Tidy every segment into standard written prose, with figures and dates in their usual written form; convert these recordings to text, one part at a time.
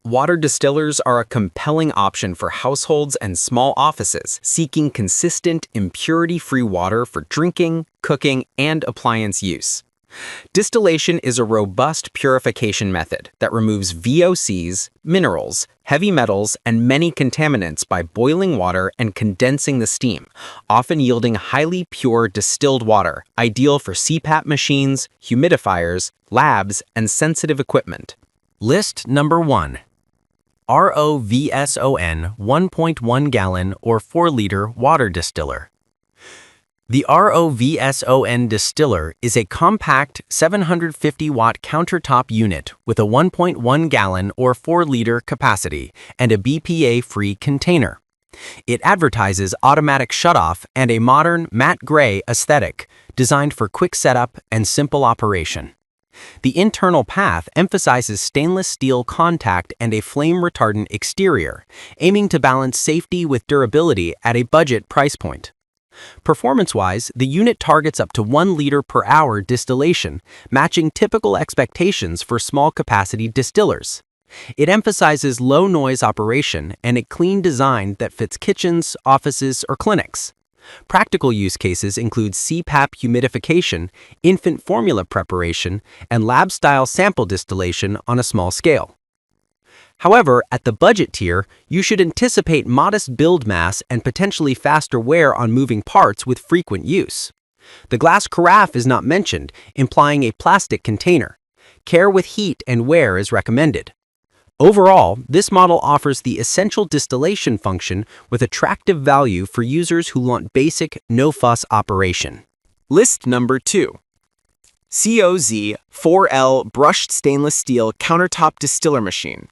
Water distillers are a compelling option for households and small offices seeking consistent, impurity-free water for drinking, cooking, and appliance use. Distillation is a robust purification method that removes VOCs, minerals, heavy metals, and many contaminants by boiling water and condensing the steam, often yielding highly pure distilled water, ideal for CPAP machines, humidifiers, labs, and sensitive equipment. List number 1. ROVSON 1.1 gallon or 4-liter water distiller. The ROVSON distiller is a compact 750-watt countertop unit with a 1.1 gallon or 4-liter capacity and a BPA-free container. It advertises automatic shutoff and a modern matte gray aesthetic designed for quick setup and simple operation. The internal path emphasizes stainless steel contact and a flame-retardant exterior, aiming to balance safety with durability at a budget price point. Performance-wise, the unit targets up to 1 liter per hour distillation, matching typical expectations for small-capacity distillers. It emphasizes low-noise operation and a clean design that fits kitchens, offices, or clinics. Practical use cases include CPAP humidification, infant formula preparation, and lab-style sample distillation on a small scale. However, at the budget tier, you should anticipate modest build mass and potentially faster wear on moving parts with frequent use. The glass carafe is not mentioned, implying a plastic container. Care with heat and wear is recommended. Overall, this model offers the essential distillation function with attractive value for users who want basic, no-fuss operation. List number 2. COZ-4L Brushed Stainless Steel Countertop Distiller Machine.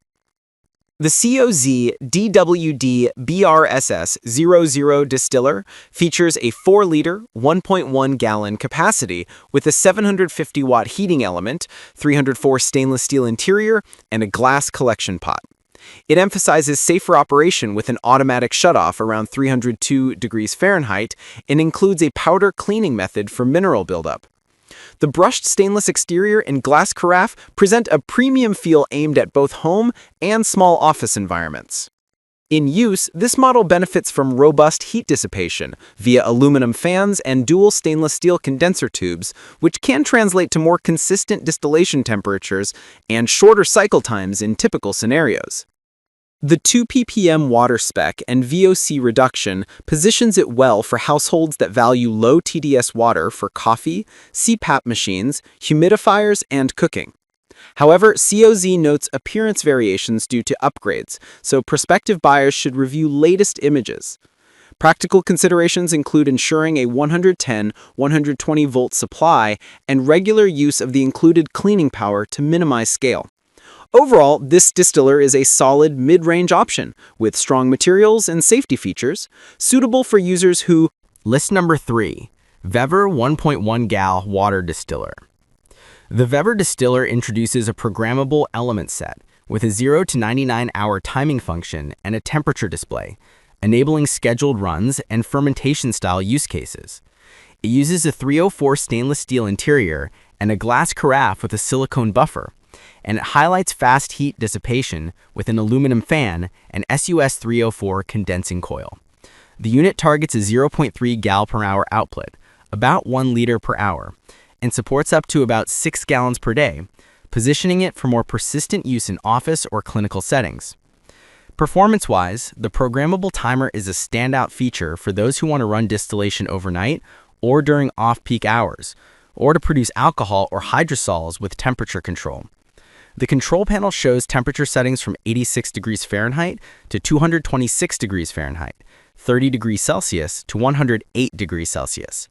The COZ-DWD-BRSS-00 distiller features a 4-liter, 1.1 gallon capacity with a 750-watt heating element, 304 stainless steel interior, and a glass collection pot. It emphasizes safer operation with an automatic shutoff around 302 degrees Fahrenheit and includes a powder cleaning method for mineral buildup. The brushed stainless exterior and glass carafe present a premium feel aimed at both home and small office environments. In use, this model benefits from robust heat dissipation via aluminum fans and dual stainless steel condenser tubes, which can translate to more consistent distillation temperatures and shorter cycle times in typical scenarios. The 2 ppm water spec and VOC reduction positions it well for households that value low TDS water for coffee, CPAP machines, humidifiers, and cooking. However, COZ notes appearance variations due to upgrades, so prospective buyers should review latest images. Practical considerations include ensuring a 110-120 volt supply and regular use of the included cleaning power to minimize scale. Overall, this distiller is a solid mid-range option with strong materials and safety features, suitable for users who... List number 3. Vever 1.1 gal water distiller. The Vever distiller introduces a programmable element set with a 0 to 99-hour timing function and a temperature display, enabling scheduled runs and fermentation-style use cases. It uses a 304 stainless steel interior and a glass carafe with a silicone buffer, and it highlights fast heat dissipation with an aluminum fan and SUS 304 condensing coil. The unit targets a 0.3 gal per hour output, about 1 liter per hour, and supports up to about 6 gallons per day, positioning it for more persistent use in office or clinical settings. Performance-wise, the programmable timer is a standout feature for those who want to run distillation overnight or during off-peak hours, or to produce alcohol or hydrosols with temperature control. The control panel shows temperature settings from 86 degrees Fahrenheit to 226 degrees Fahrenheit, 30 degrees Celsius to 108 degrees Celsius.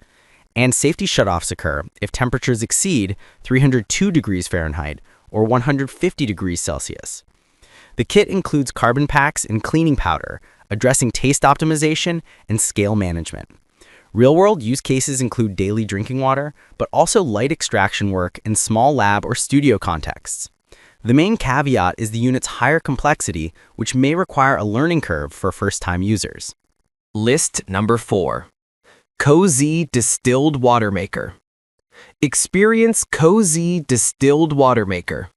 And safety shutoffs occur if temperatures exceed 302 degrees Fahrenheit or 150 degrees Celsius. The kit includes carbon packs and cleaning powder, addressing taste optimization and scale management. Real-world use cases include daily drinking water, but also light extraction work in small lab or studio contexts. The main caveat is the unit's higher complexity, which may require a learning curve for first-time users. List number 4. COZ Distilled Water Maker. Experience COZ Distilled Water Maker.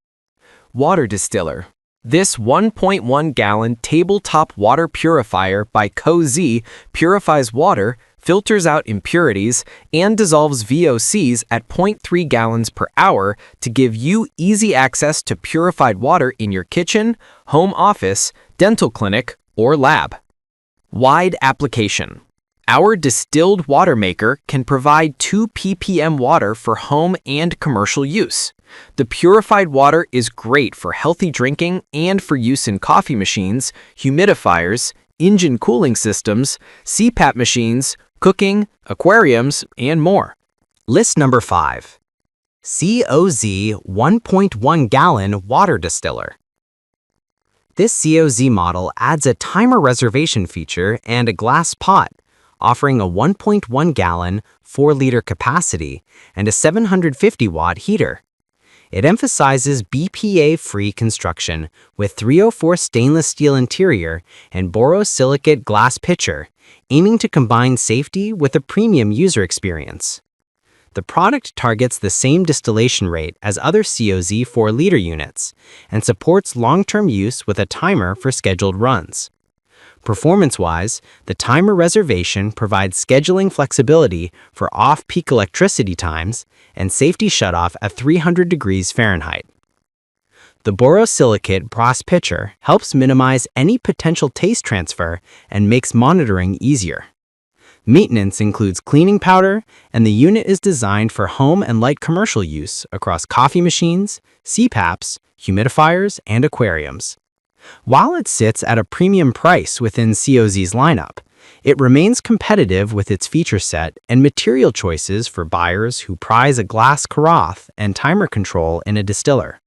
Water distiller. This 1.1-gallon tabletop water purifier by CoZ purifies water, filters out impurities, and dissolves VOCs at 0.3 gallons per hour to give you easy access to purified water in your kitchen, home office, dental clinic, or lab. Wide application. Our distilled water maker can provide 2 ppm water for home and commercial use. The purified water is great for healthy drinking and for use in coffee machines, humidifiers, engine cooling systems, CPAP machines, cooking, aquariums, and more. List number 5. CoZ 1.1-gallon water distiller. This CoZ model adds a timer reservation feature and a glass pot, offering a 1.1-gallon, 4-liter capacity and a 750-watt heater. It emphasizes BPA-free construction with 304 stainless steel interior and borosilicate glass pitcher, aiming to combine safety with a premium user experience. The product targets the same distillation rate as other CoZ 4-liter units and supports long-term use with a timer for scheduled runs. Performance-wise, the timer reservation provides scheduling flexibility for off-peak electricity times and safety shutoff at 300 degrees Fahrenheit. The borosilicate brass pitcher helps minimize any potential taste transfer and makes monitoring easier. Maintenance includes cleaning powder, and the unit is designed for home and light commercial use across coffee machines, CPAPs, humidifiers, and aquariums. While it sits at a premium price within CoZ's lineup, it remains competitive with its feature set and material choices for buyers who prize a glass carafe and timer control in a distiller.